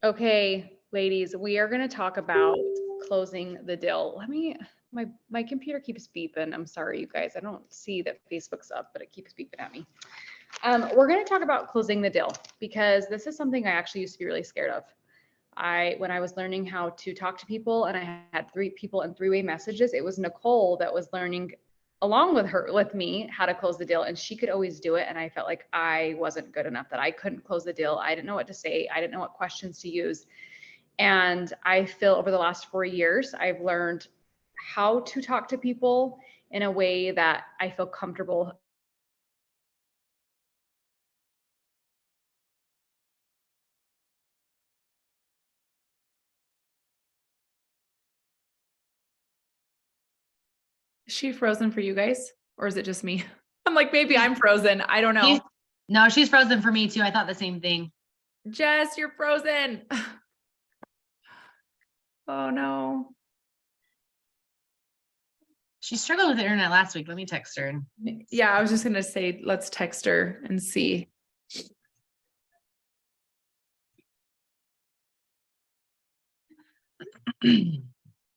Okay, ladies, we are going to talk about closing the deal. My computer keeps beeping. I'm sorry, you guys. I don't see that Facebook's up, but it keeps beeping at me. We're going to talk about closing the deal because this is something I actually used to be really scared of. When I was learning how to talk to people and I had three people in three-way messages, it was Nicole that was learning along with me how to close the deal, and she could always do it, and I felt like I wasn't good enough, that I couldn't close the deal. I didn't know what to say. I didn't know what questions to use. And I feel over the last 4 years, I've learned how to talk to people in a way that I feel comfortable. Is she frozen for you guys? Or is it just me? I'm like, maybe I'm frozen. I don't know. No, she's frozen for me too. I thought the same thing. Jess, you're frozen. Oh no. She struggled with the internet last week. Let me text her. Yeah, I was just gonna say, let's text her and see.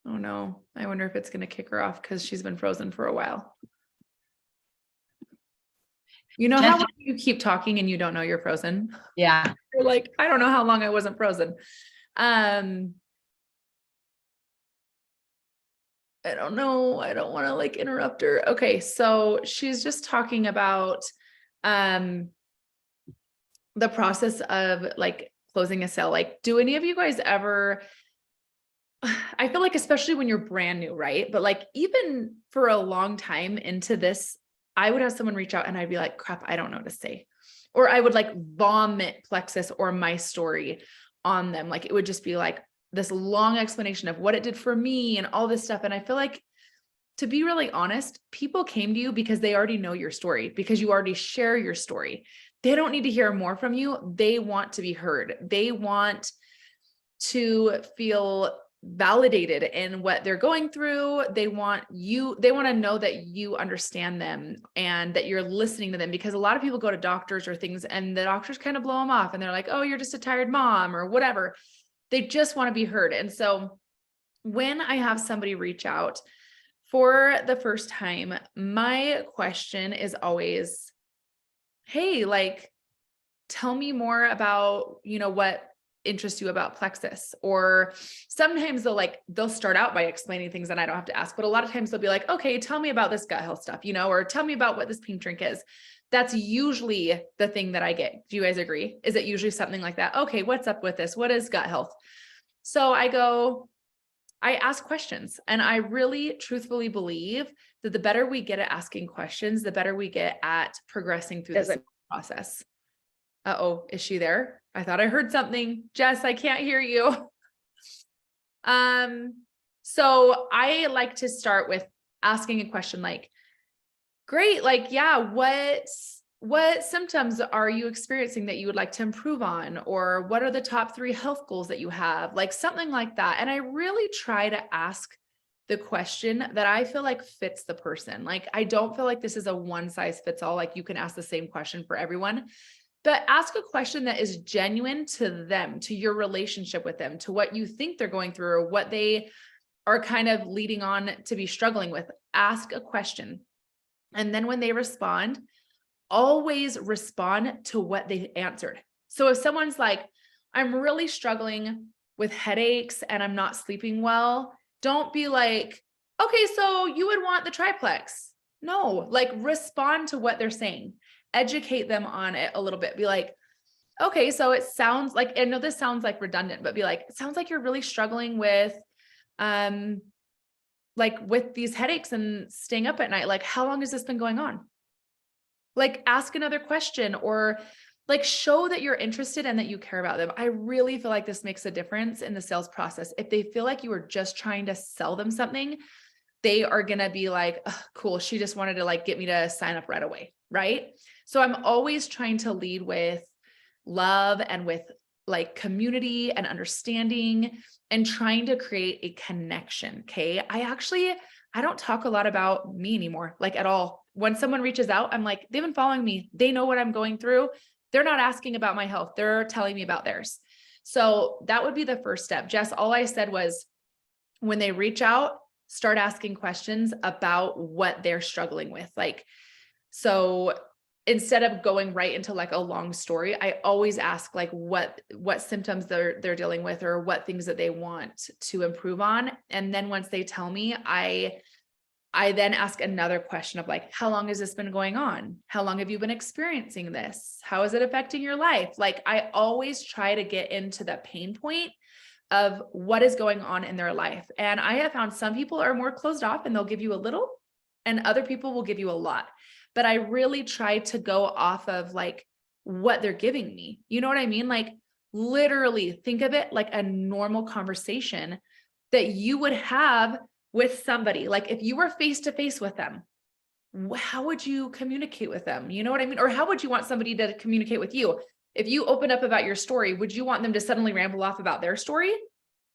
Oh no. I wonder if it's gonna kick her off because she's been frozen for a while. You know how you keep talking and you don't know you're frozen? Yeah. You're like, I don't know how long I wasn't frozen. I don't know. I don't want to like interrupt her. Okay. So she's just talking about, the process of like closing a sale. Like, do any of you guys ever, I feel like, especially when you're brand new, right? But like, even for a long time into this, I would have someone reach out and I'd be like, crap, I don't know what to say. Or I would like vomit plexus or my story on them. Like, it would just be like this long explanation of what it did for me and all this stuff. And I feel like, to be really honest, people came to you because they already know your story, because you already share your story. They don't need to hear more from you. They want to be heard. They want to feel validated in what they're going through. They want to know that you understand them and that you're listening to them, because a lot of people go to doctors or things and the doctors kind of blow them off and they're like, oh, you're just a tired mom or whatever. They just want to be heard. And so when I have somebody reach out for the first time, my question is always, hey, like, tell me more about, what interests you about plexus. Or sometimes they'll start out by explaining things and I don't have to ask, but a lot of times they'll be like, okay, tell me about this gut health stuff, or tell me about what this pink drink is. That's usually the thing that I get. Do you guys agree? Is it usually something like that? Okay, what's up with this? What is gut health? So I ask questions, and I really truthfully believe that the better we get at asking questions, the better we get at progressing through this process. Uh-oh, is she there? I thought I heard something. Jess, I can't hear you. So I like to start with asking a question like, great, like, yeah, what symptoms are you experiencing that you would like to improve on? Or what are the top 3 health goals that you have? Like something like that. And I really try to ask the question that I feel like fits the person. Like, I don't feel like this is a one size fits all. Like, you can ask the same question for everyone, but ask a question that is genuine to them, to your relationship with them, to what you think they're going through or what they are kind of leading on to be struggling with. Ask a question. And then when they respond, always respond to what they answered. So if someone's like, I'm really struggling with headaches and I'm not sleeping well, don't be like, okay, so you would want the triplex. No, like, respond to what they're saying. Educate them on it a little bit. Be like, okay, so it sounds like, I know this sounds like redundant, but be like, it sounds like you're really struggling with, like with these headaches and staying up at night. Like, how long has this been going on? Like, ask another question, or like show that you're interested and that you care about them. I really feel like this makes a difference in the sales process. If they feel like you are just trying to sell them something, they are going to be like, oh, cool, she just wanted to like get me to sign up right away. Right. So I'm always trying to lead with love and with like community and understanding and trying to create a connection. Okay. I don't talk a lot about me anymore, like at all. When someone reaches out, I'm like, they've been following me. They know what I'm going through. They're not asking about my health. They're telling me about theirs. So that would be the first step. Jess, all I said was when they reach out, start asking questions about what they're struggling with. Like, so instead of going right into like a long story, I always ask like what symptoms they're dealing with or what things that they want to improve on. And then once they tell me, I then ask another question of like, how long has this been going on? How long have you been experiencing this? How is it affecting your life? Like, I always try to get into the pain point of what is going on in their life. And I have found some people are more closed off and they'll give you a little, and other people will give you a lot. But I really try to go off of like what they're giving me. You know what I mean? Like, literally think of it like a normal conversation that you would have with somebody. Like if you were face to face with them, how would you communicate with them? You know what I mean? Or how would you want somebody to communicate with you? If you open up about your story, would you want them to suddenly ramble off about their story?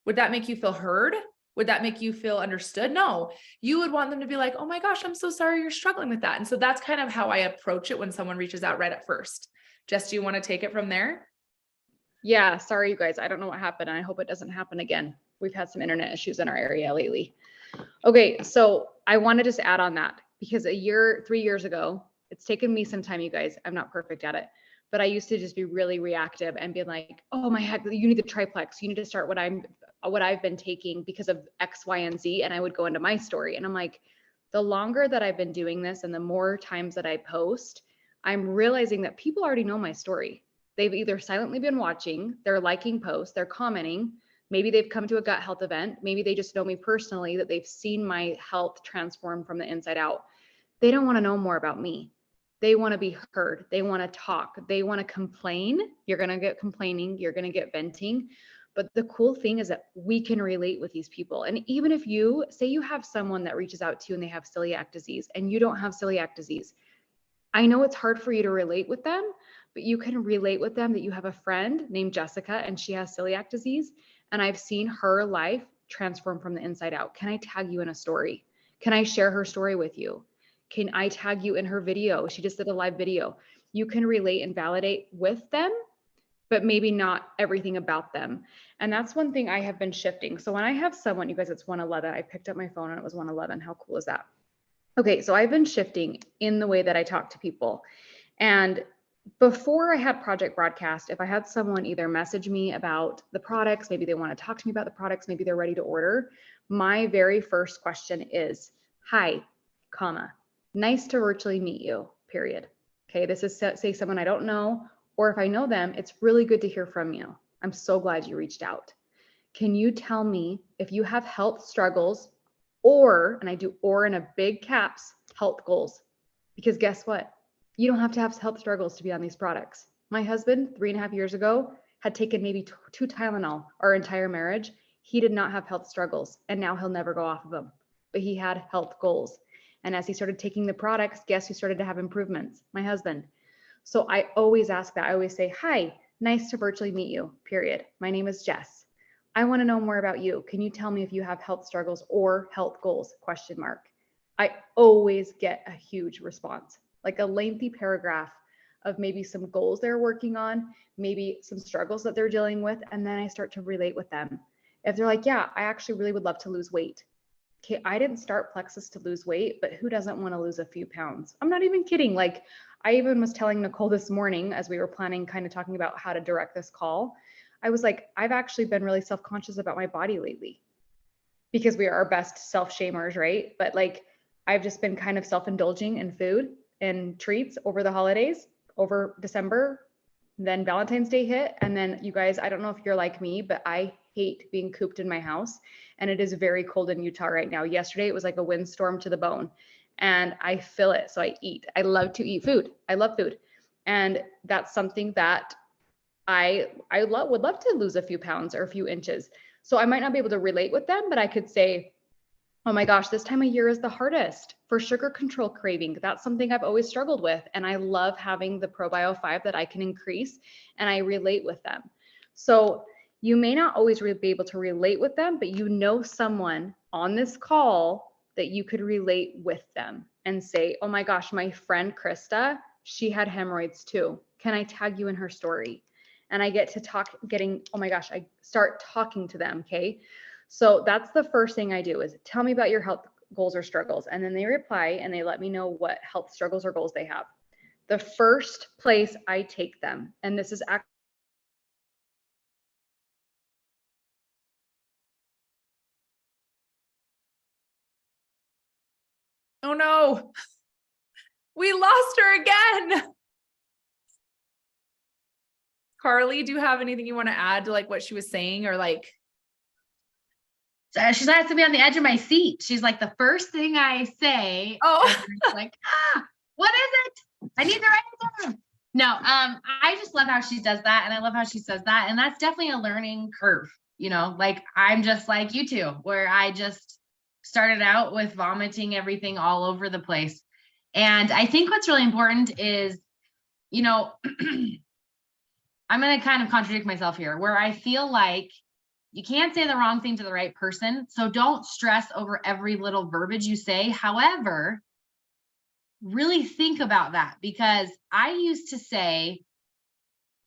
Would that make you feel heard? Would that make you feel understood? No, you would want them to be like, oh my gosh, I'm so sorry you're struggling with that. And so that's kind of how I approach it when someone reaches out right at first. Jess, do you want to take it from there? Yeah, sorry, you guys. I don't know what happened. I hope it doesn't happen again. We've had some internet issues in our area lately. Okay, so I want to just add on that because 3 years ago, it's taken me some time, you guys. I'm not perfect at it, but I used to just be really reactive and be like, oh my heck, you need the triplex. You need to start what I've been taking because of X, Y, and Z. And I would go into my story. And I'm like, the longer that I've been doing this and the more times that I post, I'm realizing that people already know my story. They've either silently been watching, they're liking posts, they're commenting. Maybe they've come to a gut health event. Maybe they just know me personally, that they've seen my health transform from the inside out. They don't want to know more about me. They want to be heard. They want to talk. They want to complain. You're going to get complaining. You're going to get venting. But the cool thing is that we can relate with these people. And even if you say you have someone that reaches out to you and they have celiac disease and you don't have celiac disease, I know it's hard for you to relate with them, but you can relate with them that you have a friend named Jessica and she has celiac disease. And I've seen her life transform from the inside out. Can I tag you in a story? Can I share her story with you? Can I tag you in her video? She just did a live video. You can relate and validate with them, but maybe not everything about them. And that's one thing I have been shifting. So when I have someone, you guys, it's 1:11. I picked up my phone and it was 1:11. How cool is that? Okay, so I've been shifting in the way that I talk to people. And before I had Project Broadcast, if I had someone either message me about the products, maybe they want to talk to me about the products, maybe they're ready to order, my very first question is, hi, comma, nice to virtually meet you, period. Okay, this is say someone I don't know, or if I know them, it's really good to hear from you. I'm so glad you reached out. Can you tell me if you have health struggles or, and I do or in a big caps, health goals? Because guess what? You don't have to have health struggles to be on these products. My husband, 3.5 years ago, had taken maybe two Tylenol our entire marriage. He did not have health struggles, and now he'll never go off of them. But he had health goals. And as he started taking the products, guess who started to have improvements? My husband. So I always ask that. I always say, hi, nice to virtually meet you, period. My name is Jess. I want to know more about you. Can you tell me if you have health struggles or health goals? Question mark. I always get a huge response, like a lengthy paragraph of maybe some goals they're working on, maybe some struggles that they're dealing with. And then I start to relate with them. If they're like, yeah, I actually really would love to lose weight. Okay, I didn't start Plexus to lose weight, but who doesn't want to lose a few pounds? I'm not even kidding. Like I even was telling Nicole this morning as we were planning, kind of talking about how to direct this call. I was like, I've actually been really self-conscious about my body lately because we are our best self-shamers, right? But like, I've just been kind of self-indulging in food and treats over the holidays, over December, then Valentine's Day hit. And then you guys, I don't know if you're like me, but I hate being cooped in my house. And it is very cold in Utah right now. Yesterday, it was like a windstorm to the bone and I feel it. So I eat. I love to eat food. I love food. And that's something that I would love to lose a few pounds or a few inches. So I might not be able to relate with them, but I could say, oh my gosh, this time of year is the hardest for sugar control craving. That's something I've always struggled with. And I love having the ProBio 5 that I can increase and I relate with them. So you may not always be able to relate with them, but you know someone on this call that you could relate with them and say, oh my gosh, my friend Krista, she had hemorrhoids too. Can I tag you in her story? and I get to oh my gosh, I start talking to them. Okay. So that's the first thing I do is tell me about your health goals or struggles. And then they reply and they let me know what health struggles or goals they have. The first place I take them, and this is actually Oh no, we lost her again. Carly, do you have anything you want to add to like what she was saying or like? So she's has to be on the edge of my seat. She's like, the first thing I say, Oh. everyone's like, what is it? I need the right answer. No, I just love how she does that. And I love how she says that. And that's definitely a learning curve, you know, like I'm just like you two, where I just started out with vomiting everything all over the place. And I think what's really important is, you know, I'm going to kind of contradict myself here, where I feel like you can't say the wrong thing to the right person. So don't stress over every little verbiage you say. However, really think about that, because I used to say,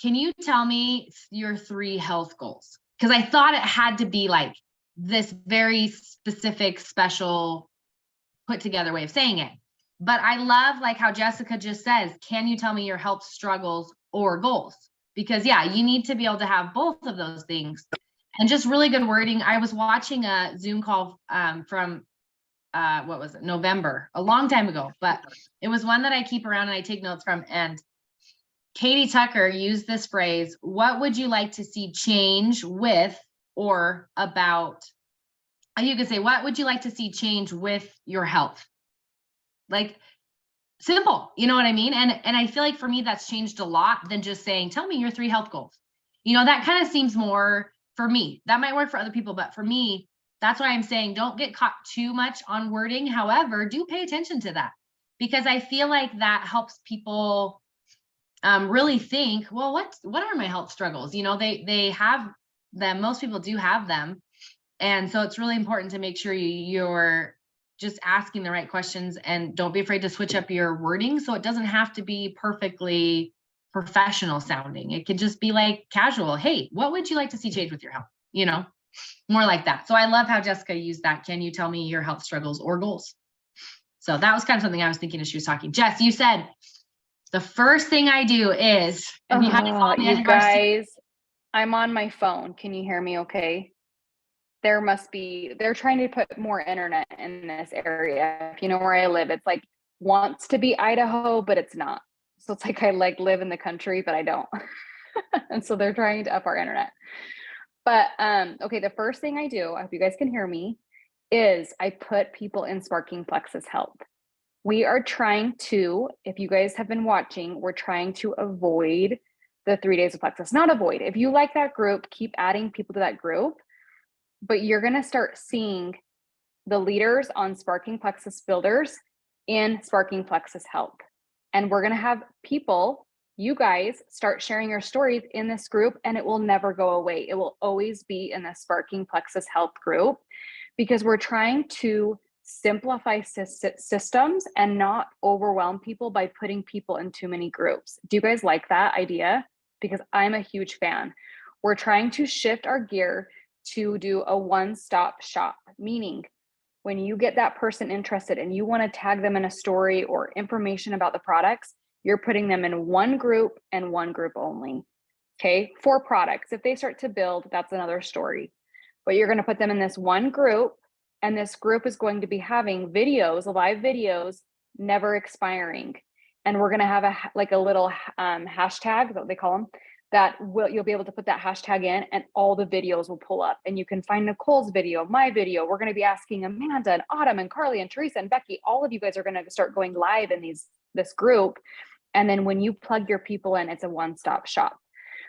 can you tell me your 3 health goals? Because I thought it had to be like this very specific, special, put together way of saying it. But I love like how Jessica just says, can you tell me your health struggles or goals? Because yeah, you need to be able to have both of those things. And just really good wording. I was watching a Zoom call from what was it, November, a long time ago, but it was one that I keep around and I take notes from. And Katie Tucker used this phrase, what would you like to see change with or about? You could say, what would you like to see change with your health? Like simple, you know what I mean? And I feel like for me, that's changed a lot than just saying, tell me your 3 health goals. You know, that kind of seems more for me. That might work for other people, but for me, that's why I'm saying don't get caught too much on wording. However, do pay attention to that, because I feel like that helps people really think, well, what are my health struggles? You know, they have them. Most people do have them. And so it's really important to make sure you're just asking the right questions, and don't be afraid to switch up your wording. So it doesn't have to be perfectly professional sounding. It could just be like casual. Hey, what would you like to see change with your health? You know, more like that. So I love how Jessica used that. Can you tell me your health struggles or goals? So that was kind of something I was thinking as she was talking. Jess, you said the first thing I do is, and you guys, I'm on my phone. Can you hear me okay? They're trying to put more internet in this area. If you know where I live, it's like wants to be Idaho, but it's not. So it's like I like live in the country, but I don't. And so they're trying to up our internet. But okay, the first thing I do, I hope you guys can hear me, is I put people in Sparking Plexus Health. We are trying to, if you guys have been watching, we're trying to avoid the 3 days of Plexus. Not avoid. If you like that group, keep adding people to that group. But you're going to start seeing the leaders on Sparking Plexus Builders in Sparking Plexus Health. And we're going to have people, you guys, start sharing your stories in this group, and it will never go away. It will always be in the Sparking Plexus Health group, because we're trying to simplify systems and not overwhelm people by putting people in too many groups. Do you guys like that idea? Because I'm a huge fan. We're trying to shift our gear to do a one-stop shop, meaning when you get that person interested and you want to tag them in a story or information about the products, you're putting them in one group and one group only. Okay, for products. If they start to build, that's another story. But you're going to put them in this one group, and this group is going to be having videos, live videos, never expiring. And we're going to have a little hashtag, is what they call them, that you'll be able to put that hashtag in, and all the videos will pull up, and you can find Nicole's video, my video. We're going to be asking Amanda and Autumn and Carly and Teresa and Becky. All of you guys are going to start going live in this group. And then when you plug your people in, it's a one-stop shop.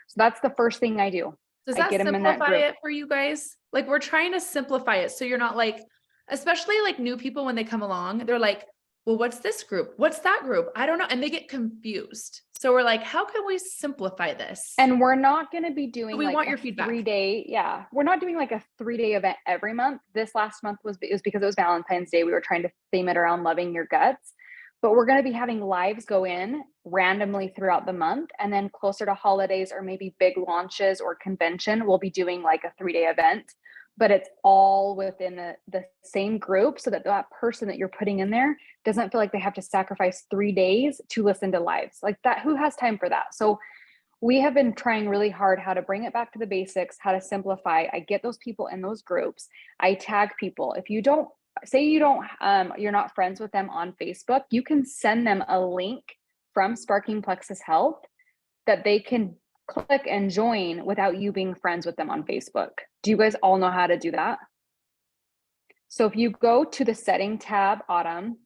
So that's the first thing I do. Does I that get them in that simplify group. it for you guys? Like we're trying to simplify it. So you're not like, especially like new people, when they come along, they're like, well, what's this group? What's that group? I don't know. And they get confused. So we're like, how can we simplify this? And we're not going to be doing we like want your feedback. 3-day. Yeah. We're not doing like a 3-day event every month. This last month was because it was Valentine's Day. We were trying to theme it around loving your guts. but we're going to be having lives go in randomly throughout the month. And then closer to holidays or maybe big launches or convention, we'll be doing like a 3-day event, but it's all within the same group so that that person that you're putting in there doesn't feel like they have to sacrifice 3 days to listen to lives like that. Who has time for that? So we have been trying really hard how to bring it back to the basics, how to simplify. I get those people in those groups. I tag people. If you don't, say you don't, you're not friends with them on Facebook, you can send them a link from Sparking Plexus Health that they can click and join without you being friends with them on Facebook. Do you guys all know how to do that? So if you go to the setting tab, Autumn,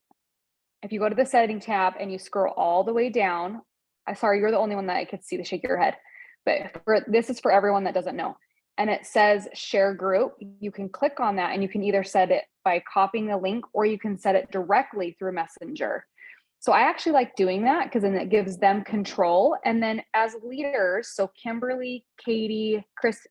if you go to the setting tab and you scroll all the way down, sorry, you're the only one that I could see to shake your head, but this is for everyone that doesn't know. And it says share group. You can click on that and you can either set it by copying the link or you can set it directly through Messenger. So I actually like doing that because then it gives them control. And then as leaders, so Kimberly, Katie, Chris,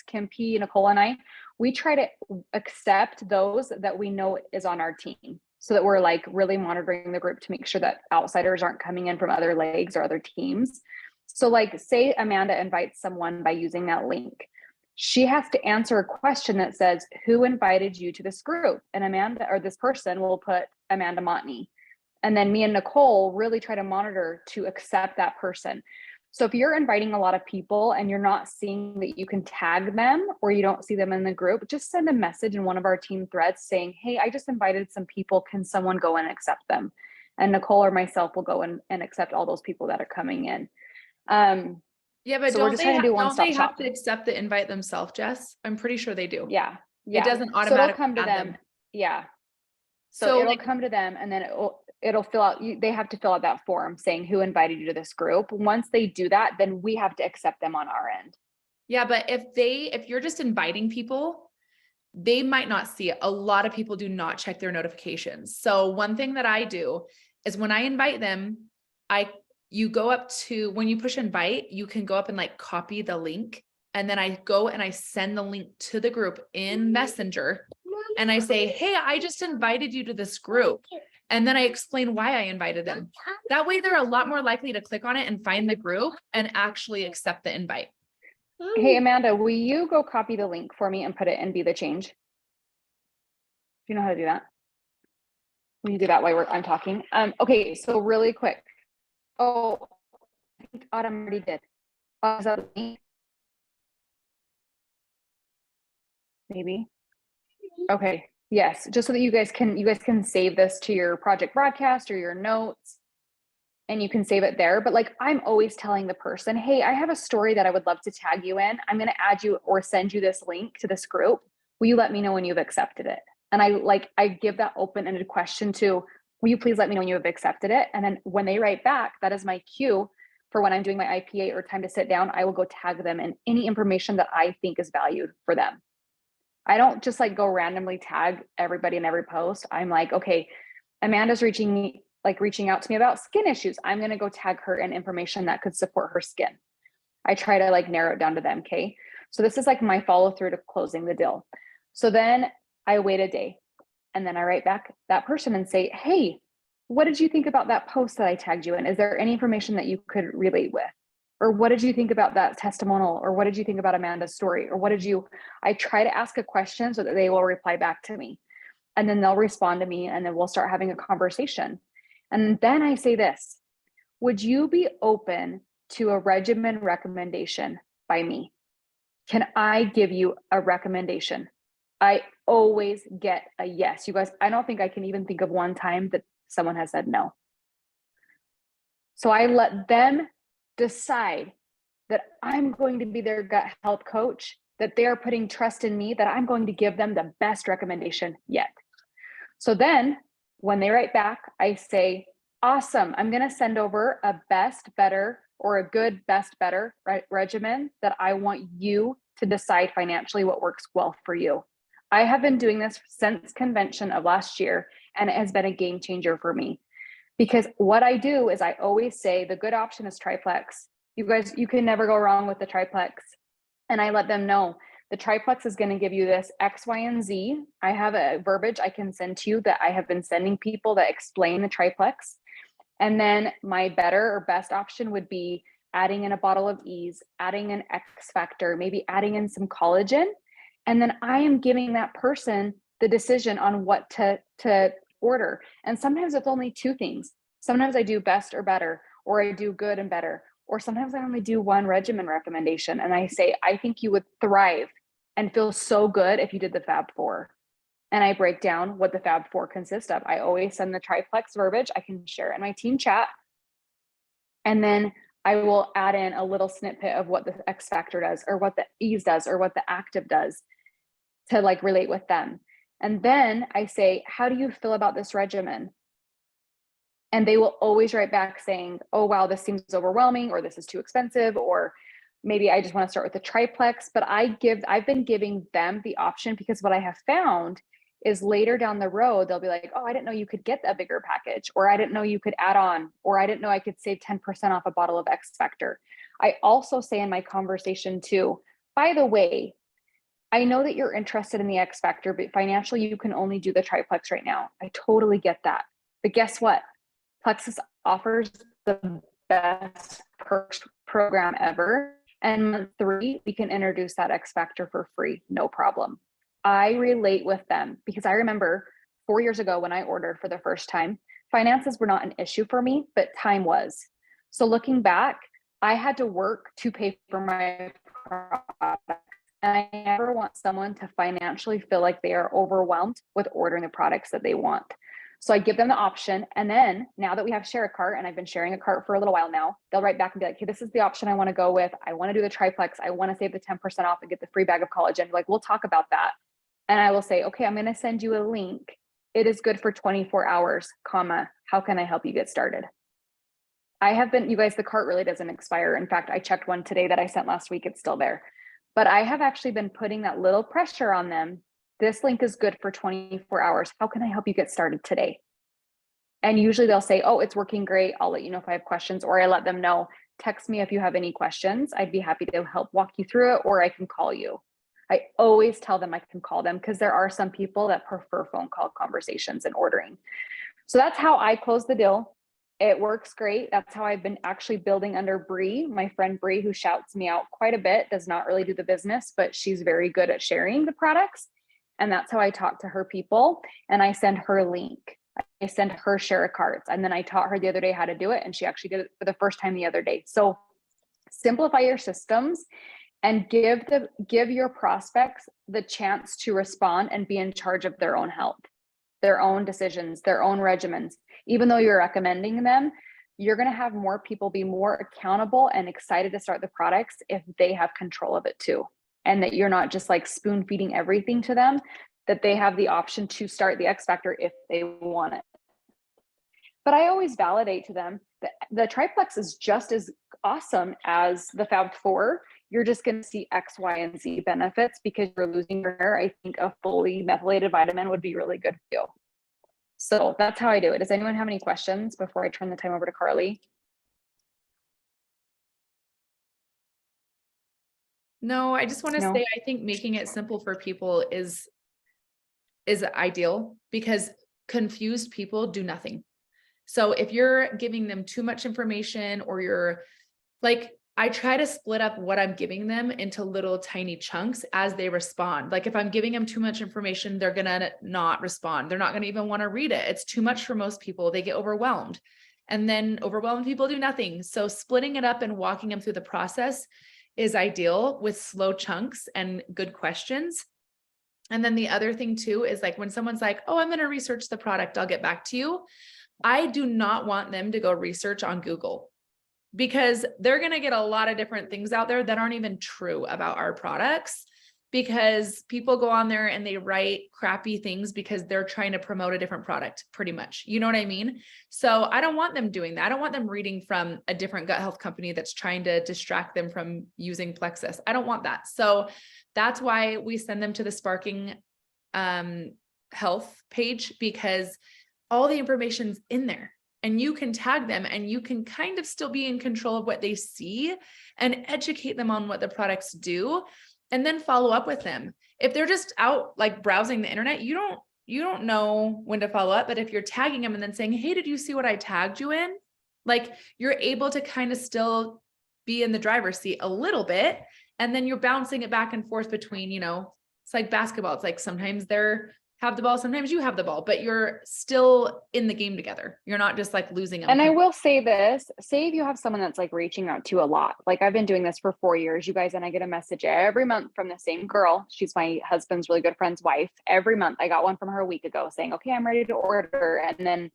Kim P, Nicole, and I, we try to accept those that we know is on our team so that we're like really monitoring the group to make sure that outsiders aren't coming in from other leagues or other teams. So like say Amanda invites someone by using that link. She has to answer a question that says, who invited you to this group? And Amanda, or this person will put Amanda Montney. And then me and Nicole really try to monitor to accept that person. So if you're inviting a lot of people and you're not seeing that you can tag them or you don't see them in the group, just send a message in one of our team threads saying, hey, I just invited some people. Can someone go and accept them? And Nicole or myself will go and accept all those people that are coming in. Yeah, but so we're just trying to do one-stop shop. Have to accept the invite themselves, Jess? I'm pretty sure they do. Yeah. It doesn't So automatically it'll come to them. them. Yeah. So it'll come to them and then it'll fill out, they have to fill out that form saying who invited you to this group. Once they do that, then we have to accept them on our end. Yeah, but if you're just inviting people, they might not see it. A lot of people do not check their notifications. So one thing that I do is when I invite them, you go up to, when you push invite, you can go up and like copy the link. And then I go and I send the link to the group in Messenger. And I say, hey, I just invited you to this group. And then I explain why I invited them. That way they're a lot more likely to click on it and find the group and actually accept the invite. Hey, Amanda, will you go copy the link for me and put it in Be the Change? Do you know how to do that? Will you do that while I'm talking? Okay, so really quick. Oh, I think Autumn already did. Is that a link? Maybe. Okay. Yes. Just so that you guys can save this to your project broadcast or your notes and you can save it there. But like, I'm always telling the person, hey, I have a story that I would love to tag you in. I'm going to add you or send you this link to this group. Will you let me know when you've accepted it? And I give that open-ended question to, will you please let me know when you have accepted it? And then when they write back, that is my cue for when I'm doing my IPA or time to sit down, I will go tag them in any information that I think is valued for them. I don't just like go randomly tag everybody in every post. I'm like, okay, Amanda's reaching out to me about skin issues. I'm going to go tag her in information that could support her skin. I try to like narrow it down to them. Okay. So this is like my follow through to closing the deal. So then I wait a day and then I write back that person and say, hey, what did you think about that post that I tagged you in? Is there any information that you could relate with? Or what did you think about that testimonial? Or what did you think about Amanda's story? Or I try to ask a question so that they will reply back to me. And then they'll respond to me and then we'll start having a conversation. And then I say this, would you be open to a regimen recommendation by me? Can I give you a recommendation? I always get a yes. You guys, I don't think I can even think of one time that someone has said no. So I let them decide that I'm going to be their gut health coach, that they are putting trust in me, that I'm going to give them the best recommendation yet. So then when they write back, I say, awesome, I'm going to send over a best, better, or a good, best, better regimen that I want you to decide financially what works well for you. I have been doing this since convention of last year, and it has been a game changer for me. Because what I do is I always say the good option is triplex. You guys, you can never go wrong with the triplex. And I let them know the triplex is going to give you this X, Y, and Z. I have a verbiage I can send to you that I have been sending people that explain the triplex. And then my better or best option would be adding in a bottle of Ease, adding an X factor, maybe adding in some collagen. And then I am giving that person the decision on what to order. And sometimes it's only two things. Sometimes I do best or better, or I do good and better, or sometimes I only do one regimen recommendation. And I say, I think you would thrive and feel so good if you did the Fab Four. And I break down what the Fab Four consists of. I always send the triplex verbiage. I can share it in my team chat. And then I will add in a little snippet of what the X factor does, or what the Ease does, or what the active does to like relate with them. And then I say, how do you feel about this regimen? And they will always write back saying, oh, wow, this seems overwhelming, or this is too expensive, or maybe I just want to start with the triplex. But I've been giving them the option, because what I have found is later down the road, they'll be like, oh, I didn't know you could get a bigger package, or I didn't know you could add on, or I didn't know I could save 10% off a bottle of X Factor. I also say in my conversation too, by the way, I know that you're interested in the X Factor, but financially you can only do the triplex right now. I totally get that. But guess what? Plexus offers the best perks program ever. And month 3, we can introduce that X Factor for free, no problem. I relate with them, because I remember 4 years ago when I ordered for the first time, finances were not an issue for me, but time was. So looking back, I had to work to pay for my product. And I never want someone to financially feel like they are overwhelmed with ordering the products that they want. So I give them the option. And then now that we have share a cart, and I've been sharing a cart for a little while now, they'll write back and be like, hey, this is the option I want to go with. I want to do the triplex. I want to save the 10% off and get the free bag of collagen. Like, we'll talk about that. And I will say, okay, I'm going to send you a link. It is good for 24 hours, comma, how can I help you get started? I have been, you guys, the cart really doesn't expire. In fact, I checked one today that I sent last week. It's still there. But I have actually been putting that little pressure on them. This link is good for 24 hours. How can I help you get started today? And usually they'll say, oh, it's working great. I'll let you know if I have questions, or I let them know, text me if you have any questions. I'd be happy to help walk you through it, or I can call you. I always tell them I can call them, because there are some people that prefer phone call conversations and ordering. So that's how I close the deal. It works great. That's how I've been actually building under Bree. My friend Bree, who shouts me out quite a bit, does not really do the business, but she's very good at sharing the products. And that's how I talk to her people. And I send her a link. I send her share cards. And then I taught her the other day how to do it. And she actually did it for the first time the other day. So simplify your systems and give your prospects the chance to respond and be in charge of their own health, their own decisions, their own regimens. Even though you're recommending them, you're going to have more people be more accountable and excited to start the products if they have control of it too. And that you're not just like spoon feeding everything to them, that they have the option to start the X Factor if they want it. But I always validate to them that the triplex is just as awesome as the Fab Four. You're just going to see X, Y, and Z benefits because you're losing your hair. I think a fully methylated vitamin would be really good for you. So that's how I do it. Does anyone have any questions before I turn the time over to Carly? No, I just want to No. say, I think making it simple for people is ideal, because confused people do nothing. So if you're giving them too much information, or you're like, I try to split up what I'm giving them into little tiny chunks as they respond. Like if I'm giving them too much information, they're going to not respond. They're not going to even want to read it. It's too much for most people. They get overwhelmed, and then overwhelmed people do nothing. So splitting it up and walking them through the process is ideal with slow chunks and good questions. And then the other thing too is like when someone's like, oh, I'm going to research the product, I'll get back to you. I do not want them to go research on Google, because they're going to get a lot of different things out there that aren't even true about our products, because people go on there and they write crappy things because they're trying to promote a different product pretty much. You know what I mean? So I don't want them doing that. I don't want them reading from a different gut health company that's trying to distract them from using Plexus. I don't want that. So that's why we send them to the Sparking Health page, because all the information's in there. And you can tag them and you can kind of still be in control of what they see and educate them on what the products do. and then follow up with them. If they're just out like browsing the internet, you don't know when to follow up. But if you're tagging them and then saying, hey, did you see what I tagged you in? Like you're able to kind of still be in the driver's seat a little bit. And then you're bouncing it back and forth between, it's like basketball. It's like sometimes they're have the ball, sometimes you have the ball, but you're still in the game together. You're not just like losing them. And I will say this, say if you have someone that's like reaching out to a lot, like I've been doing this for 4 years, you guys, and I get a message every month from the same girl. She's my husband's really good friend's wife. Every month I got one from her a week ago saying, okay, I'm ready to order. And then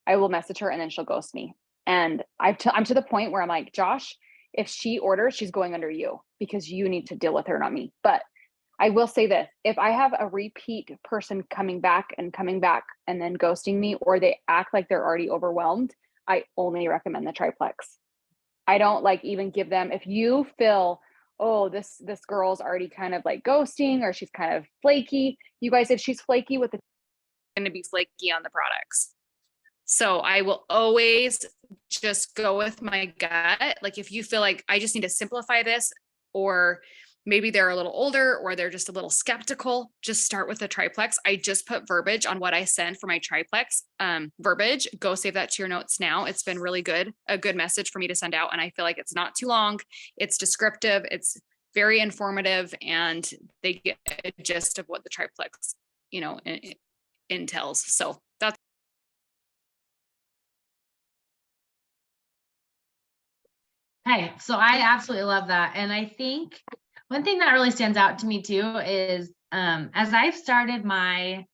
I will message her and then she'll ghost me. And I'm to the point where I'm like, Josh, if she orders, she's going under you because you need to deal with her, not me. But I will say this, if I have a repeat person coming back and then ghosting me, or they act like they're already overwhelmed, I only recommend the triplex. I don't like even give them, if you feel, oh, this girl's already kind of like ghosting or she's kind of flaky, you guys, if she's flaky with the going to be flaky on the products. So I will always just go with my gut. Like if you feel like I just need to simplify this, or maybe they're a little older or they're just a little skeptical, just start with the triplex. I just put verbiage on what I send for my triplex verbiage. Go save that to your notes now. It's been really good, a good message for me to send out. And I feel like it's not too long. It's descriptive. It's very informative, and they get a gist of what the triplex, entails. So that's. Okay, so I absolutely love that. And I think one thing that really stands out to me too is as I've started my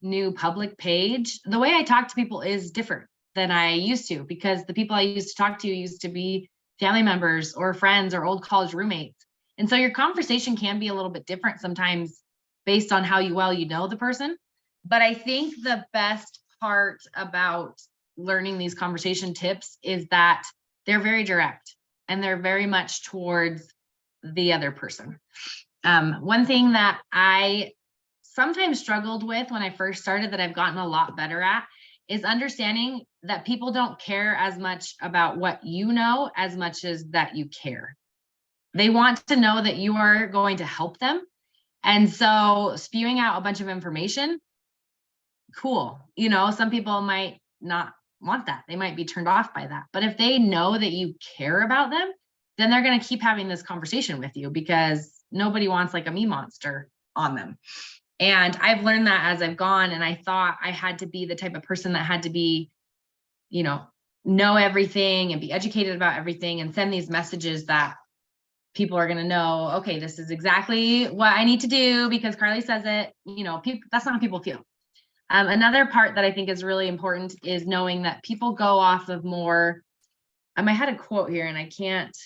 new public page, the way I talk to people is different than I used to, because the people I used to talk to used to be family members or friends or old college roommates. And so your conversation can be a little bit different sometimes based on how well you know the person. But I think the best part about learning these conversation tips is that they're very direct and they're very much towards the other person. One thing that I sometimes struggled with when I first started that I've gotten a lot better at is understanding that people don't care as much about what you know as much as that you care. They want to know that you are going to help them. And so spewing out a bunch of information, cool. Some people might not want that. They might be turned off by that. But if they know that you care about them, then they're going to keep having this conversation with you, because nobody wants like a me monster on them. And I've learned that as I've gone, and I thought I had to be the type of person that had to be, know everything and be educated about everything and send these messages that people are going to know, okay, this is exactly what I need to do because Carly says it. People, that's not how people feel. Another part that I think is really important is knowing that people go off of more, I had a quote here and I can't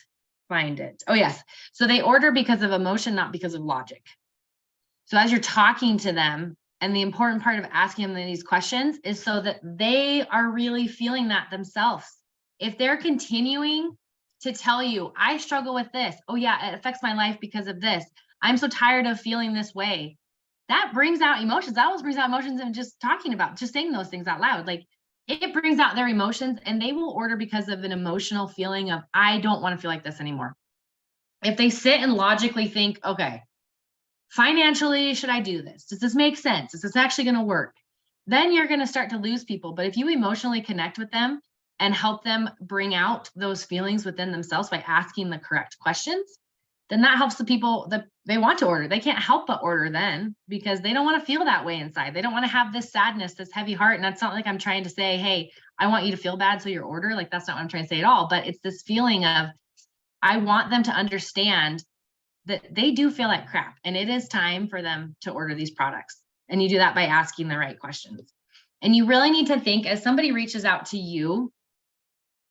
find it. Oh yes. So they order because of emotion, not because of logic. So as you're talking to them, and the important part of asking them these questions is so that they are really feeling that themselves. If they're continuing to tell you, I struggle with this. Oh yeah, it affects my life because of this. I'm so tired of feeling this way. That brings out emotions. That always brings out emotions, and just saying those things out loud. Like it brings out their emotions, and they will order because of an emotional feeling of, I don't want to feel like this anymore. If they sit and logically think, okay, financially, should I do this? Does this make sense? Is this actually going to work? Then you're going to start to lose people. But if you emotionally connect with them and help them bring out those feelings within themselves by asking the correct questions, then that helps the people that they want to order. They can't help but order then, because they don't want to feel that way inside. They don't want to have this sadness, this heavy heart. And that's not like I'm trying to say, hey, I want you to feel bad so you order. Like that's not what I'm trying to say at all. But it's this feeling of, I want them to understand that they do feel like crap, and it is time for them to order these products. And you do that by asking the right questions. And you really need to think, as somebody reaches out to you,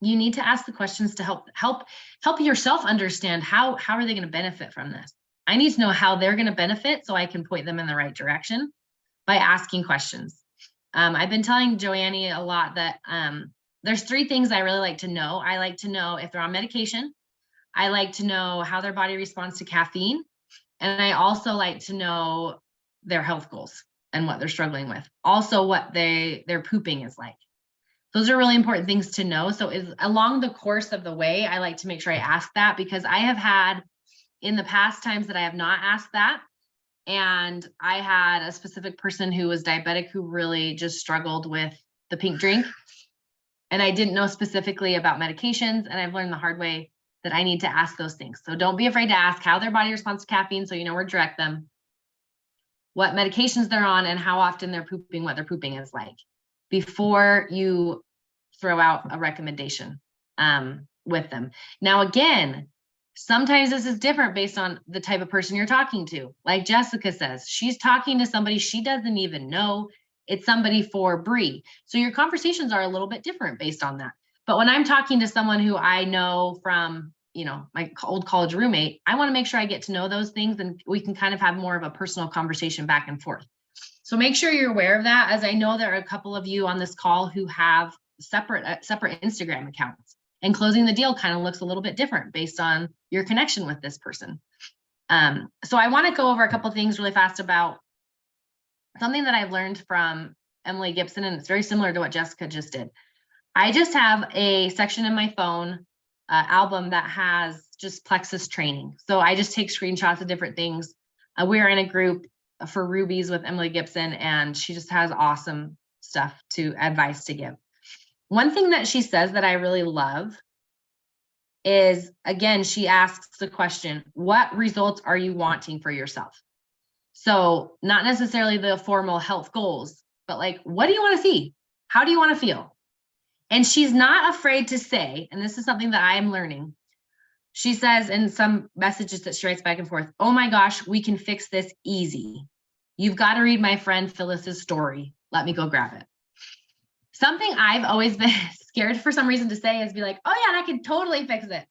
you need to ask the questions to help yourself understand how are they going to benefit from this. I need to know how they're going to benefit so I can point them in the right direction by asking questions. I've been telling Joanne a lot that there's 3 things I really like to know. I like to know if they're on medication. I like to know how their body responds to caffeine. And I also like to know their health goals and what they're struggling with. Also what their pooping is like. Those are really important things to know. So along the course of the way, I like to make sure I ask that, because I have had in the past times that I have not asked that, and I had a specific person who was diabetic who really just struggled with the pink drink, and I didn't know specifically about medications, and I've learned the hard way that I need to ask those things. So don't be afraid to ask how their body responds to caffeine, so you know where to direct them, what medications they're on, and how often they're pooping, what their pooping is like, before you throw out a recommendation with them. Now, again, sometimes this is different based on the type of person you're talking to. Like Jessica says, she's talking to somebody she doesn't even know. It's somebody for Bree. So your conversations are a little bit different based on that. But when I'm talking to someone who I know from, you know, my old college roommate, I want to make sure I get to know those things and we can kind of have more of a personal conversation back and forth. So make sure you're aware of that, as I know there are a couple of you on this call who have separate Instagram accounts, and closing the deal kind of looks a little bit different based on your connection with this person. So I want to go over a couple of things really fast about something that I've learned from Emily Gibson, and it's very similar to what Jessica just did. I just have a section in my phone album that has just plexus training. So I just take screenshots of different things. We're in a group for Rubies with Emily Gibson, and she just has awesome stuff to advice to give. One thing that she says that I really love is, again, she asks the question, what results are you wanting for yourself? So not necessarily the formal health goals, but like, what do you want to see? How do you want to feel? And she's not afraid to say, and this is something that I am learning. She says in some messages that she writes back and forth, oh my gosh, we can fix this easy. You've got to read my friend Phyllis's story. Let me go grab it. Something I've always been scared for some reason to say is be like, oh yeah, I can totally fix it.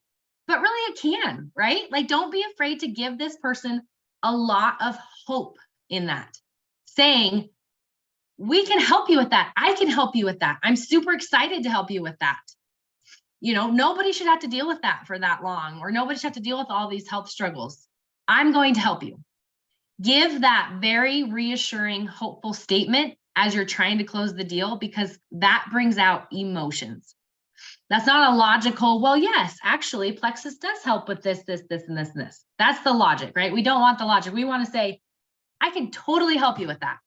But really it can, right? Like, don't be afraid to give this person a lot of hope in that. Saying, we can help you with that. I can help you with that. I'm super excited to help you with that. You know, nobody should have to deal with that for that long, or nobody should have to deal with all these health struggles. I'm going to help you. Give that very reassuring, hopeful statement as you're trying to close the deal, because that brings out emotions. That's not a logical, well, yes, actually, plexus does help with this, this, this, and this, and this. That's the logic, right? We don't want the logic. We want to say, I can totally help you with that.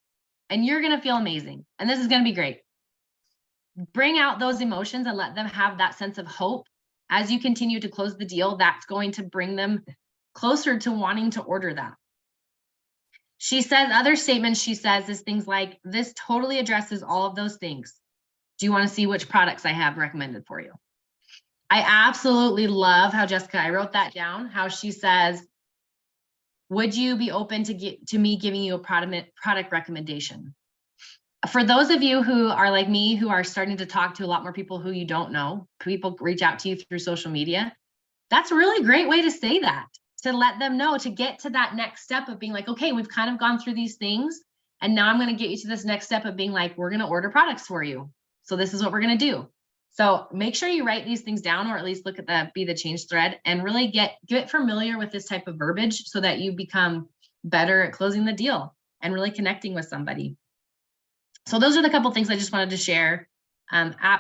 And you're going to feel amazing. And this is going to be great. Bring out those emotions and let them have that sense of hope as you continue to close the deal. That's going to bring them closer to wanting to order that. She says other statements she says is things like, this totally addresses all of those things. Do you want to see which products I have recommended for you? I absolutely love how Jessica, I wrote that down, how she says, would you be open to me giving you a product recommendation? For those of you who are like me, who are starting to talk to a lot more people who you don't know, people reach out to you through social media, that's a really great way to say that, to let them know, to get to that next step of being like, okay, we've kind of gone through these things, and now I'm going to get you to this next step of being like, we're going to order products for you. So this is what we're going to do. So make sure you write these things down, or at least look at the be the change thread, and really get familiar with this type of verbiage so that you become better at closing the deal and really connecting with somebody. So those are the couple things I just wanted to share.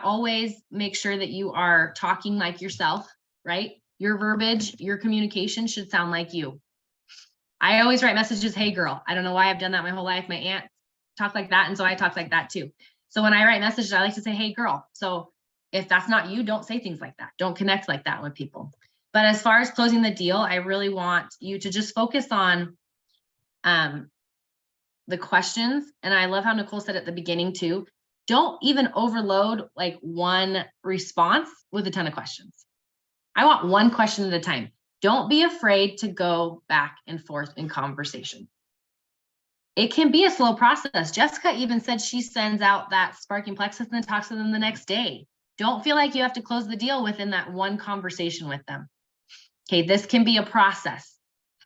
Always make sure that you are talking like yourself, right? Your verbiage, your communication should sound like you. I always write messages, hey girl. I don't know why I've done that my whole life. My aunt talked like that, and so I talk like that too. So when I write messages, I like to say, hey girl. So if that's not you, don't say things like that. Don't connect like that with people. But as far as closing the deal, I really want you to just focus on the questions. And I love how Nicole said at the beginning too, don't even overload like one response with a ton of questions. I want one question at a time. Don't be afraid to go back and forth in conversation. It can be a slow process. Jessica even said she sends out that sparking plexus and then talks to them the next day. Don't feel like you have to close the deal within that one conversation with them. Okay, this can be a process.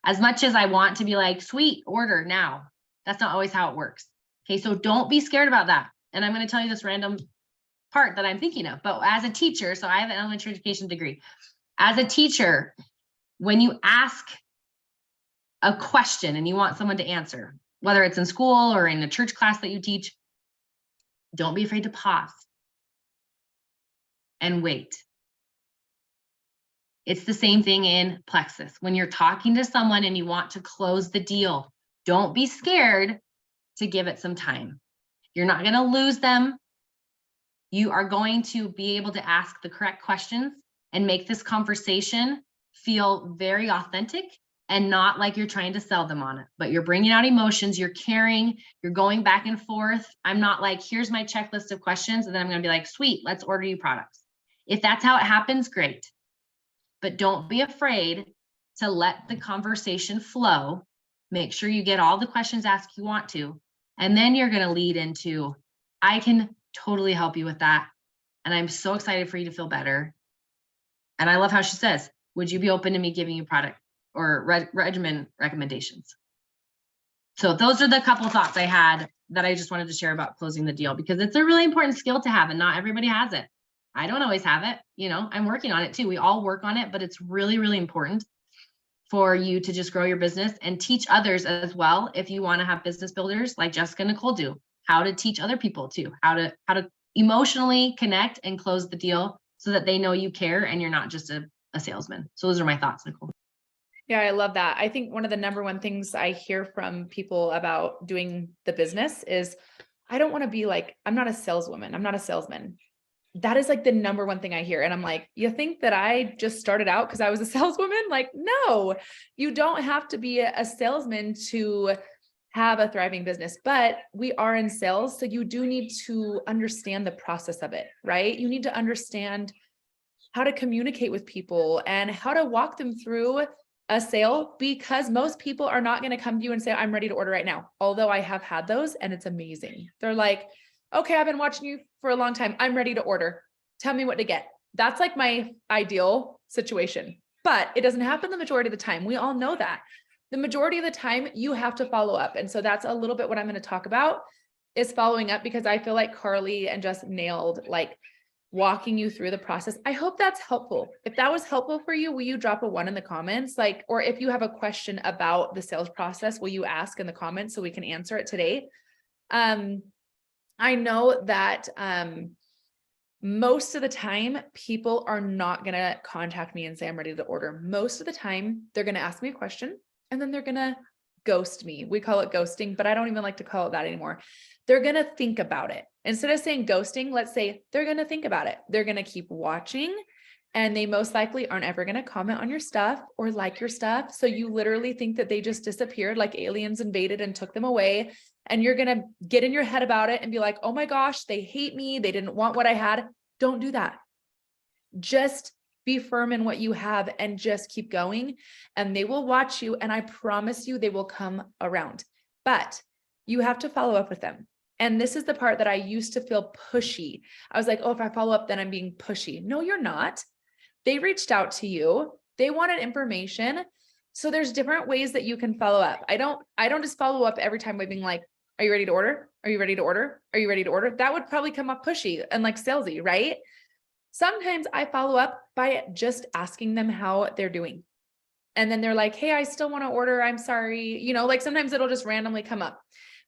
As much as I want to be like, sweet, order now, that's not always how it works. Okay, so don't be scared about that. And I'm going to tell you this random part that I'm thinking of. But as a teacher, so I have an elementary education degree. As a teacher, when you ask a question and you want someone to answer, whether it's in school or in a church class that you teach, don't be afraid to pause and wait. It's the same thing in plexus. When you're talking to someone and you want to close the deal, don't be scared to give it some time. You're not going to lose them. You are going to be able to ask the correct questions and make this conversation feel very authentic and not like you're trying to sell them on it, but you're bringing out emotions, you're caring, you're going back and forth. I'm not like, here's my checklist of questions, and then I'm going to be like, sweet, let's order you products. If that's how it happens, great. But don't be afraid to let the conversation flow. Make sure you get all the questions asked you want to, and then you're going to lead into, I can totally help you with that. And I'm so excited for you to feel better. And I love how she says, would you be open to me giving you product or regimen recommendations? So those are the couple thoughts I had that I just wanted to share about closing the deal, because it's a really important skill to have and not everybody has it. I don't always have it. You know, I'm working on it too. We all work on it, but it's really, really important for you to just grow your business and teach others as well. If you want to have business builders like Jessica and Nicole do, how to teach other people too, how to emotionally connect and close the deal so that they know you care and you're not just a salesman. So those are my thoughts, Nicole. Yeah, I love that. I think one of the number one things I hear from people about doing the business is, I don't want to be like, I'm not a saleswoman. I'm not a salesman. That is like the number one thing I hear. And I'm like, you think that I just started out because I was a saleswoman? Like, no, you don't have to be a salesman to have a thriving business, but we are in sales. So you do need to understand the process of it, right? You need to understand how to communicate with people and how to walk them through a sale, because most people are not going to come to you and say, I'm ready to order right now. Although I have had those and it's amazing. They're like, okay, I've been watching you for a long time. I'm ready to order. Tell me what to get. That's like my ideal situation, but it doesn't happen the majority of the time. We all know that. The majority of the time you have to follow up. And so that's a little bit what I'm going to talk about is following up, because I feel like Carly and Jess nailed like walking you through the process. I hope that's helpful. If that was helpful for you, will you drop a 1 in the comments? Like, or if you have a question about the sales process, will you ask in the comments so we can answer it today? I know that most of the time people are not going to contact me and say, I'm ready to order. Most of the time they're going to ask me a question and then they're going to ghost me. We call it ghosting, but I don't even like to call it that anymore. They're going to think about it. Instead of saying ghosting, let's say they're going to think about it. They're going to keep watching, and they most likely aren't ever going to comment on your stuff or like your stuff. So you literally think that they just disappeared, like aliens invaded and took them away. And you're going to get in your head about it and be like, oh my gosh, they hate me. They didn't want what I had. Don't do that. Just be firm in what you have and just keep going, and they will watch you. And I promise you, they will come around, but you have to follow up with them. And this is the part that I used to feel pushy. I was like, oh, if I follow up, then I'm being pushy. No, you're not. They reached out to you. They wanted information. So there's different ways that you can follow up. I don't just follow up every time by being like, are you ready to order? Are you ready to order? Are you ready to order? That would probably come up pushy and like salesy, right? Sometimes I follow up by just asking them how they're doing. And then they're like, hey, I still want to order. I'm sorry. You know, like sometimes it'll just randomly come up,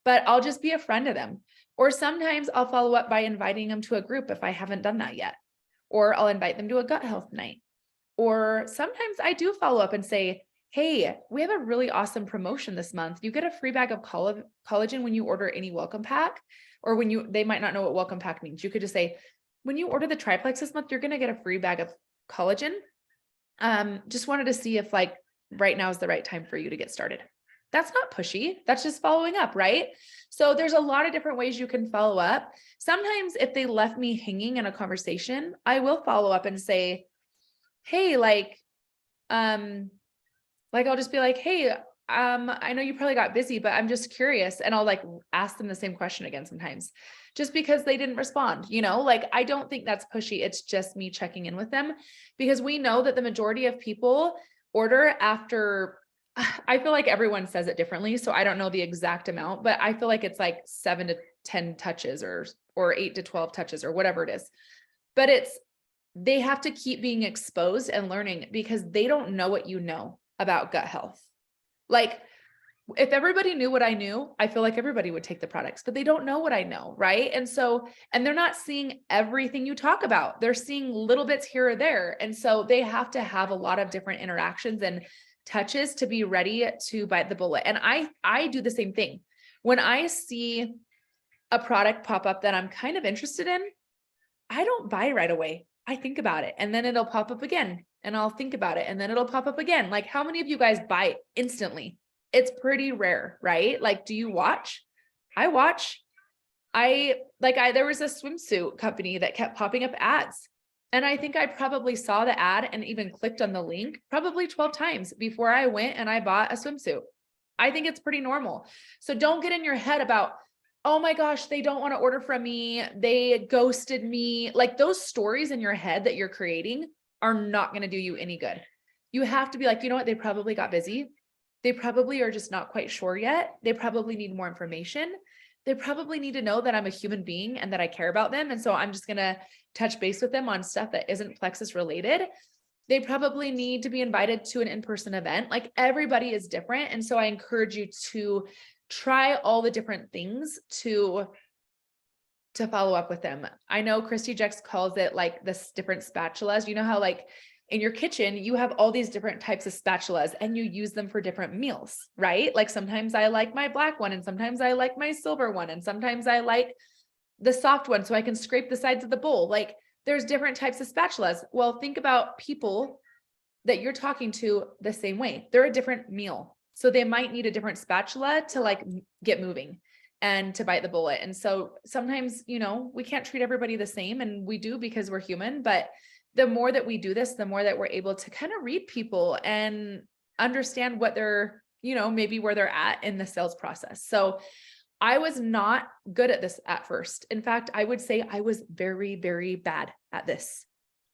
but I'll just be a friend to them. Or sometimes I'll follow up by inviting them to a group if I haven't done that yet. Or I'll invite them to a gut health night. Or sometimes I do follow up and say, hey, we have a really awesome promotion this month. You get a free bag of collagen when you order any welcome pack, or they might not know what welcome pack means. You could just say, when you order the triplex this month, you're going to get a free bag of collagen. Just wanted to see if like right now is the right time for you to get started. That's not pushy. That's just following up, right? So there's a lot of different ways you can follow up. Sometimes if they left me hanging in a conversation, I will follow up and say, hey, I'll just be like, hey, I know you probably got busy, but I'm just curious. And I'll like ask them the same question again sometimes, just because they didn't respond, you know, like, I don't think that's pushy. It's just me checking in with them, because we know that the majority of people order after, I feel like everyone says it differently. So I don't know the exact amount, but I feel like it's like 7 to 10 touches or 8 to 12 touches or whatever it is. But they have to keep being exposed and learning, because they don't know what you know about gut health. Like if everybody knew what I knew, I feel like everybody would take the products, but they don't know what I know. Right. And so, and they're not seeing everything you talk about. They're seeing little bits here or there. And so they have to have a lot of different interactions and touches to be ready to bite the bullet. And I do the same thing. When I see a product pop up that I'm kind of interested in, I don't buy right away. I think about it, and then it'll pop up again and I'll think about it, and then it'll pop up again. Like, how many of you guys buy instantly? It's pretty rare, right? Like, do you watch? I watch. There was a swimsuit company that kept popping up ads. And I think I probably saw the ad and even clicked on the link probably 12 times before I went and I bought a swimsuit. I think it's pretty normal. So don't get in your head about, oh my gosh, they don't want to order from me. They ghosted me. Like, those stories in your head that you're creating are not going to do you any good. You have to be like, you know what? They probably got busy. They probably are just not quite sure yet. They probably need more information. They probably need to know that I'm a human being and that I care about them. And so I'm just going to touch base with them on stuff that isn't plexus related. They probably need to be invited to an in-person event. Like, everybody is different. And so I encourage you to try all the different things to follow up with them. I know Christy Jex calls it like this different spatulas. You know how like in your kitchen, you have all these different types of spatulas and you use them for different meals, right? Like, sometimes I like my black one and sometimes I like my silver one. And sometimes I like the soft one so I can scrape the sides of the bowl. Like, there's different types of spatulas. Well, think about people that you're talking to the same way. They're a different meal. So they might need a different spatula to like get moving and to bite the bullet. And so sometimes, you know, we can't treat everybody the same, and we do because we're human, but the more that we do this, the more that we're able to kind of read people and understand what they're, you know, maybe where they're at in the sales process. So I was not good at this at first. In fact, I would say I was very, very bad at this.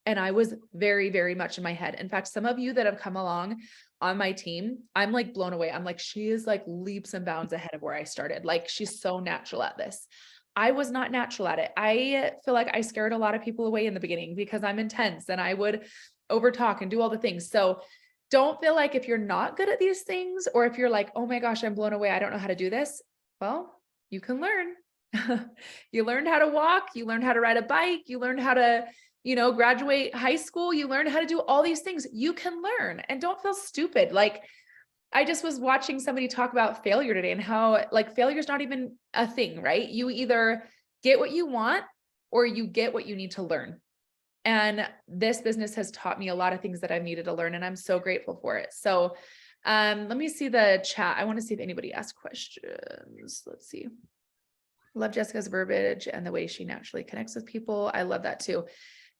And I was very, very much in my head. In fact, some of you that have come along on my team, I'm like blown away. I'm like, she is like leaps and bounds ahead of where I started. Like, she's so natural at this. I was not natural at it. I feel like I scared a lot of people away in the beginning because I'm intense and I would overtalk and do all the things. So don't feel like if you're not good at these things, or if you're like, oh my gosh, I'm blown away, I don't know how to do this. Well, you can learn. You learned how to walk, you learned how to ride a bike, you learned how to, you know, graduate high school, you learned how to do all these things. You can learn, and don't feel stupid. Like, I just was watching somebody talk about failure today and how like failure is not even a thing, right? You either get what you want or you get what you need to learn. And this business has taught me a lot of things that I've needed to learn, and I'm so grateful for it. So let me see the chat. I want to see if anybody asked questions. Let's see. Love Jessica's verbiage and the way she naturally connects with people. I love that too.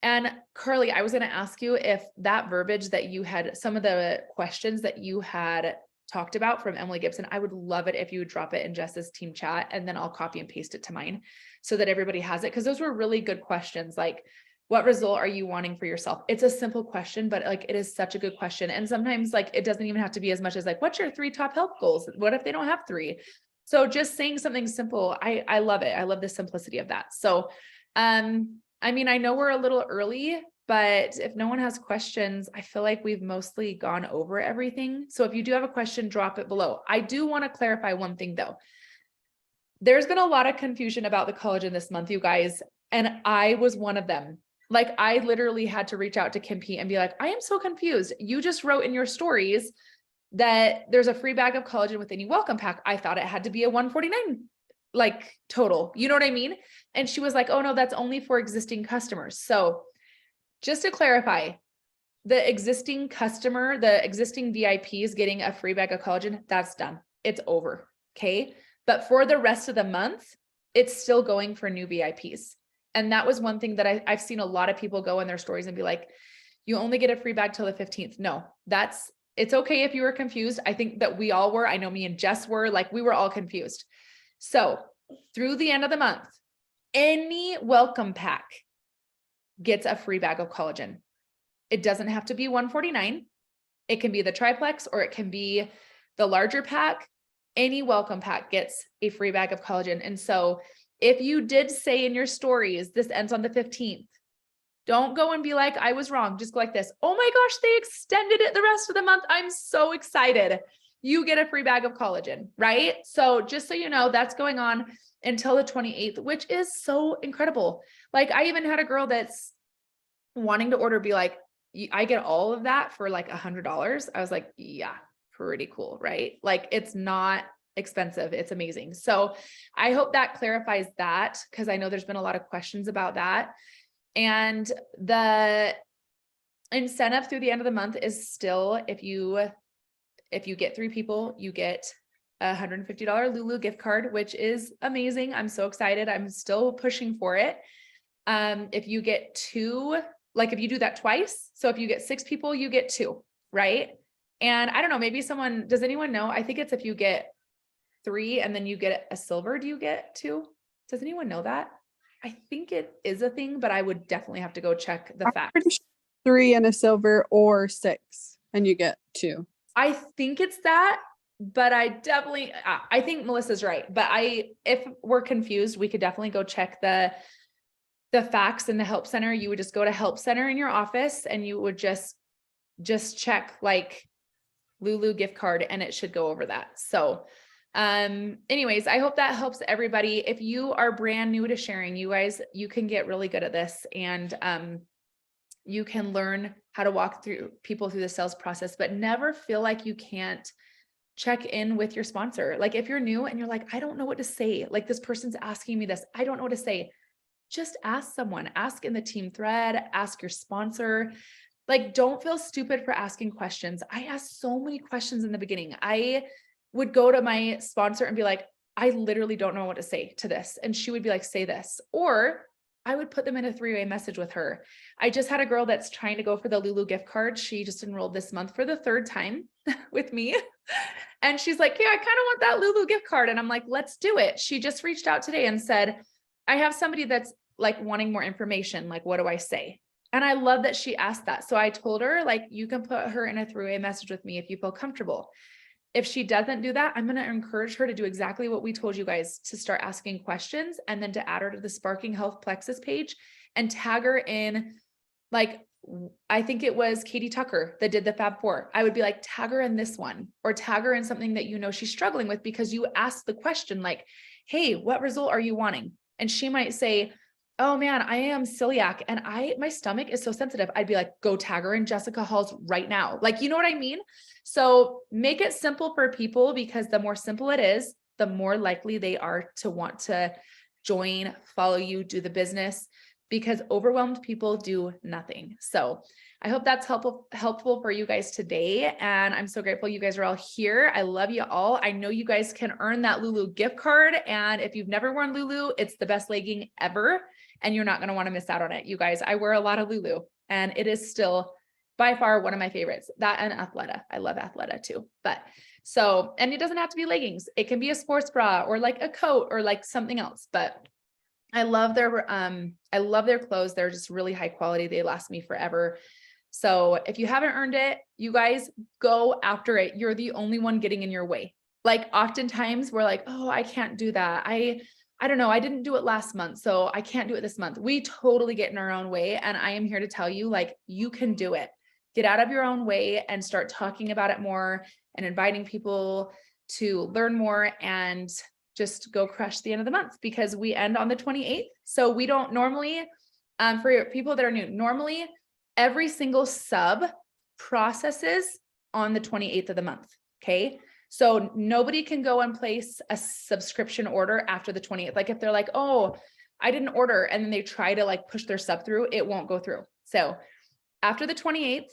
And Carly, I was going to ask you if that verbiage that you had, some of the questions that you had talked about from Emily Gibson, I would love it if you would drop it in Jess's team chat, and then I'll copy and paste it to mine so that everybody has it. Cause those were really good questions. Like, what result are you wanting for yourself? It's a simple question, but like, it is such a good question. And sometimes like, it doesn't even have to be as much as like, what's your 3 top health goals? What if they don't have 3? So just saying something simple. I love it. I love the simplicity of that. So, I mean, I know we're a little early, but if no one has questions, I feel like we've mostly gone over everything. So if you do have a question, drop it below. I do want to clarify one thing though. There's been a lot of confusion about the collagen this month, you guys, and I was one of them. Like, I literally had to reach out to Kimpe and be like, I am so confused. You just wrote in your stories that there's a free bag of collagen with any welcome pack. I thought it had to be a $149 like total, you know what I mean? And she was like, oh no, that's only for existing customers. So just to clarify, the existing customer, the existing VIP is getting a free bag of collagen. That's done. It's over. Okay. But for the rest of the month, it's still going for new VIPs. And that was one thing that I've seen a lot of people go in their stories and be like, you only get a free bag till the 15th. No, it's okay if you were confused. I think that we all were. I know me and Jess were, like, we were all confused. So through the end of the month, any welcome pack gets a free bag of collagen. It doesn't have to be $149. It can be the triplex, or it can be the larger pack. Any welcome pack gets a free bag of collagen. And so if you did say in your stories, this ends on the 15th, don't go and be like, I was wrong. Just go like this. Oh my gosh, they extended it the rest of the month. I'm so excited. you get a free bag of collagen, right? So just so you know, that's going on until the 28th, which is so incredible. Like I even had a girl that's wanting to order, be like, I get all of that for like $100. I was like, yeah, pretty cool, right? Like it's not expensive. It's amazing. So I hope that clarifies that, because I know there's been a lot of questions about that. And the incentive through the end of the month is still, if you get 3 people, you get a $150 Lulu gift card, which is amazing. I'm so excited. I'm still pushing for it. If you get 2, like if you do that twice, so if you get 6 people, you get 2, right? And I don't know, maybe someone, does anyone know? I think it's if you get 3 and then you get a silver, do you get 2? Does anyone know that? I think it is a thing, but I would definitely have to go check the I'm facts. pretty sure 3 and a silver, or 6 and you get 2. I think it's that, but I definitely, I think Melissa's right. But if we're confused, we could definitely go check the facts in the help center. You would just go to help center in your office and you would just check like Lulu gift card and it should go over that. So, anyways, I hope that helps everybody. If you are brand new to sharing, you guys, you can get really good at this, and, you can learn how to walk through people through the sales process, but never feel like you can't check in with your sponsor. Like if you're new and you're like, I don't know what to say, like this person's asking me this, I don't know what to say. Just ask someone, ask in the team thread, ask your sponsor. Like, don't feel stupid for asking questions. I asked so many questions in the beginning. I would go to my sponsor and be like, I literally don't know what to say to this. And she would be like, say this, or I would put them in a 3-way message with her. I just had a girl that's trying to go for the Lulu gift card. She just enrolled this month for the 3rd time with me. And she's like, yeah, I kind of want that Lulu gift card. And I'm like, let's do it. She just reached out today and said, I have somebody that's like wanting more information. Like, what do I say? And I love that she asked that. So I told her, like, you can put her in a 3-way message with me if you feel comfortable. If she doesn't do that, I'm going to encourage her to do exactly what we told you guys, to start asking questions and then to add her to the Sparking Health Plexus page and tag her in. Like, I think it was Katie Tucker that did the Fab 4. I would be like, tag her in this one, or tag her in something that you know she's struggling with, because you asked the question like, hey, what result are you wanting? And she might say, oh man, I am celiac and my stomach is so sensitive. I'd be like, go tag her in Jessica Hall's right now. Like, you know what I mean? So make it simple for people, because the more simple it is, the more likely they are to want to join, follow you, do the business, because overwhelmed people do nothing. So I hope that's helpful for you guys today. And I'm so grateful you guys are all here. I love you all. I know you guys can earn that Lulu gift card. And if you've never worn Lulu, it's the best legging ever. And you're not going to want to miss out on it. You guys, I wear a lot of Lulu and it is still by far one of my favorites. That and Athleta. I love Athleta too. But so, and it doesn't have to be leggings. It can be a sports bra or like a coat or like something else. But I love their clothes. They're just really high quality. They last me forever. So if you haven't earned it, you guys go after it. You're the only one getting in your way. Like oftentimes we're like, oh, I can't do that. I don't know. I didn't do it last month, so I can't do it this month. We totally get in our own way. And I am here to tell you, like, you can do it. Get out of your own way and start talking about it more and inviting people to learn more, and just go crush the end of the month, because we end on the 28th. So we don't normally, for people that are new, normally every single sub processes on the 28th of the month. Okay. So nobody can go and place a subscription order after the 28th. Like if they're like, oh, I didn't order, and then they try to like push their sub through, it won't go through. So after the 28th,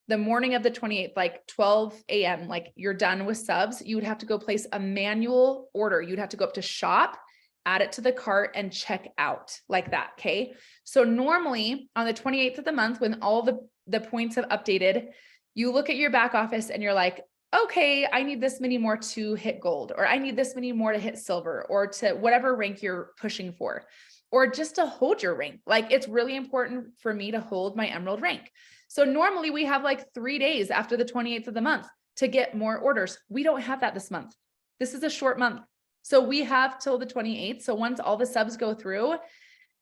the morning of the 28th, like 12 a.m., like you're done with subs, you would have to go place a manual order. You'd have to go up to shop, add it to the cart, and check out like that. Okay. So normally on the 28th of the month, when all the points have updated, you look at your back office and you're like, okay, I need this many more to hit gold, or I need this many more to hit silver, or to whatever rank you're pushing for, or just to hold your rank. Like it's really important for me to hold my emerald rank. So normally we have like 3 days after the 28th of the month to get more orders. We don't have that this month. This is a short month. So we have till the 28th. So once all the subs go through,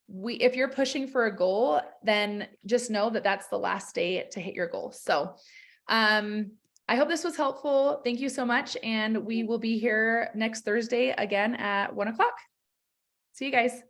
if you're pushing for a goal, then just know that that's the last day to hit your goal. So, I hope this was helpful. Thank you so much. And we will be here next Thursday again at 1 o'clock. See you guys.